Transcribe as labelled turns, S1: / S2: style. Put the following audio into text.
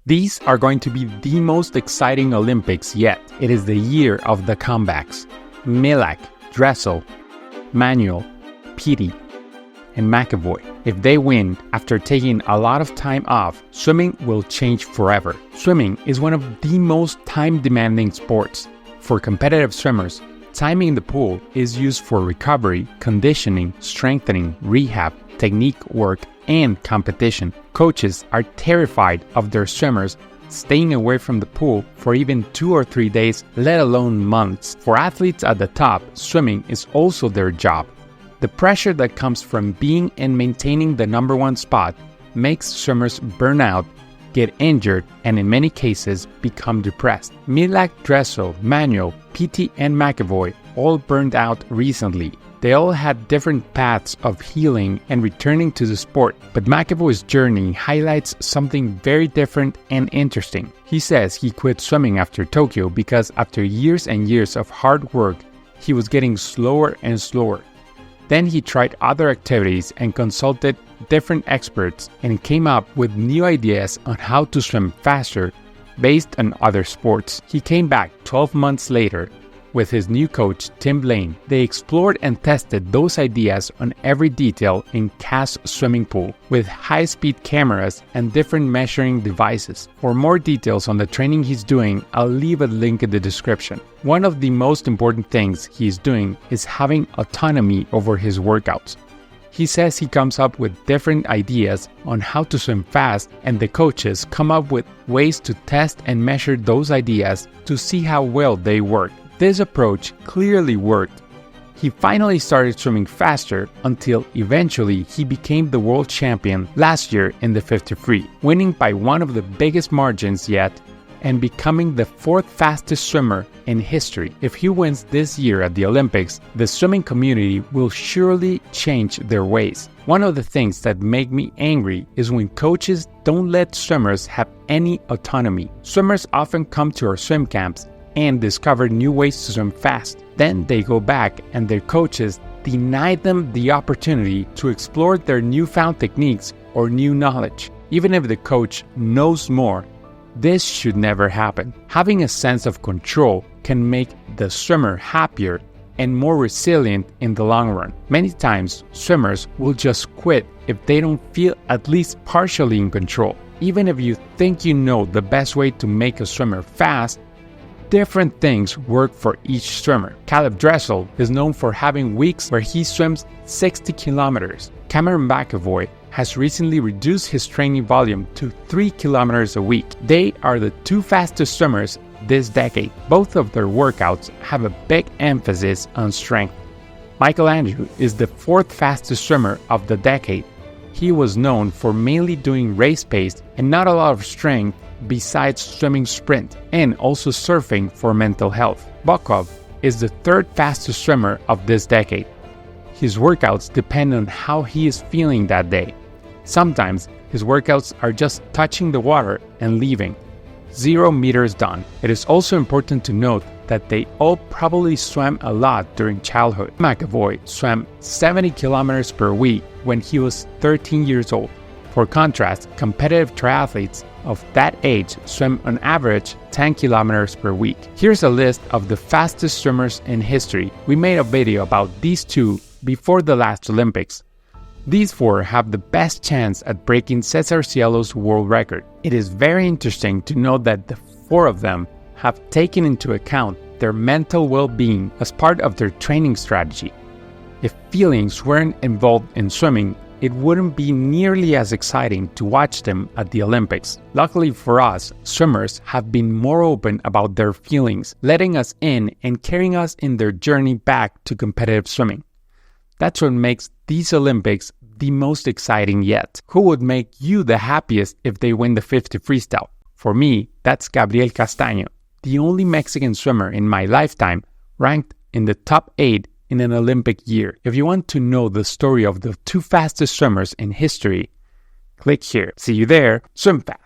S1: These are going to be the most exciting Olympics yet. It is the year of the comebacks. Milák, Dressel, Manuel, Peaty, and McEvoy. If they win after taking a lot of time off, swimming will change forever. Swimming is one of the most time-demanding sports. For competitive swimmers, timing in the pool is used for recovery, conditioning, strengthening, rehab, technique work, and competition. Coaches are terrified of their swimmers staying away from the pool for even 2 or 3 days, let alone months. For athletes at the top, swimming is also their job. The pressure that comes from being and maintaining the number one spot makes swimmers burn out, get injured, and in many cases become depressed. Milák, Dressel, Manuel, Peaty, and McEvoy all burned out recently. They all had different paths of healing and returning to the sport, but McEvoy's journey highlights something very different and interesting. He says he quit swimming after Tokyo because after years and years of hard work, he was getting slower and slower. Then he tried other activities and consulted different experts and came up with new ideas on how to swim faster based on other sports. He came back 12 months later with his new coach, Tim Lane. They explored and tested those ideas on every detail in Cass swimming pool with high-speed cameras and different measuring devices. For more details on the training he's doing, I'll leave a link in the description. One of the most important things he's doing is having autonomy over his workouts. He says he comes up with different ideas on how to swim fast, and the coaches come up with ways to test and measure those ideas to see how well they work. This approach clearly worked. He finally started swimming faster until eventually he became the world champion last year in the 50 free, winning by one of the biggest margins yet and becoming the 4th fastest swimmer in history. If he wins this year at the Olympics, the swimming community will surely change their ways. One of the things that make me angry is when coaches don't let swimmers have any autonomy. Swimmers often come to our swim camps and discover new ways to swim fast. Then they go back and their coaches deny them the opportunity to explore their newfound techniques or new knowledge. Even if the coach knows more, this should never happen. Having a sense of control can make the swimmer happier and more resilient in the long run. Many times, swimmers will just quit if they don't feel at least partially in control. Even if you think you know the best way to make a swimmer fast, different things work for each swimmer. Caeleb Dressel is known for having weeks where he swims 60 kilometers. Cameron McEvoy has recently reduced his training volume to 3 kilometers a week. They are the 2 fastest swimmers this decade. Both of their workouts have a big emphasis on strength. Michael Andrew is the 4th fastest swimmer of the decade. He was known for mainly doing race pace and not a lot of strength besides swimming sprint, and also surfing for mental health. Bukhov is the 3rd fastest swimmer of this decade. His workouts depend on how he is feeling that day. Sometimes his workouts are just touching the water and leaving. 0 meters done. It is also important to note that they all probably swam a lot during childhood. McEvoy swam 70 kilometers per week when he was 13 years old. For contrast, competitive triathletes of that age swim on average 10 kilometers per week. Here's a list of the fastest swimmers in history. We made a video about these 2 before the last Olympics. These 4 have the best chance at breaking Cesar Ciolo's world record. It is very interesting to note that the 4 of them have taken into account their mental well-being as part of their training strategy. If feelings weren't involved in swimming, it wouldn't be nearly as exciting to watch them at the Olympics. Luckily for us, swimmers have been more open about their feelings, letting us in and carrying us in their journey back to competitive swimming. That's what makes these Olympics the most exciting yet. Who would make you the happiest if they win the 50 freestyle? For me, that's Gabriel Castaño, the only Mexican swimmer in my lifetime ranked in the top 8 in an Olympic year. If you want to know the story of the 2 fastest swimmers in history, click here. See you there. Swim fast.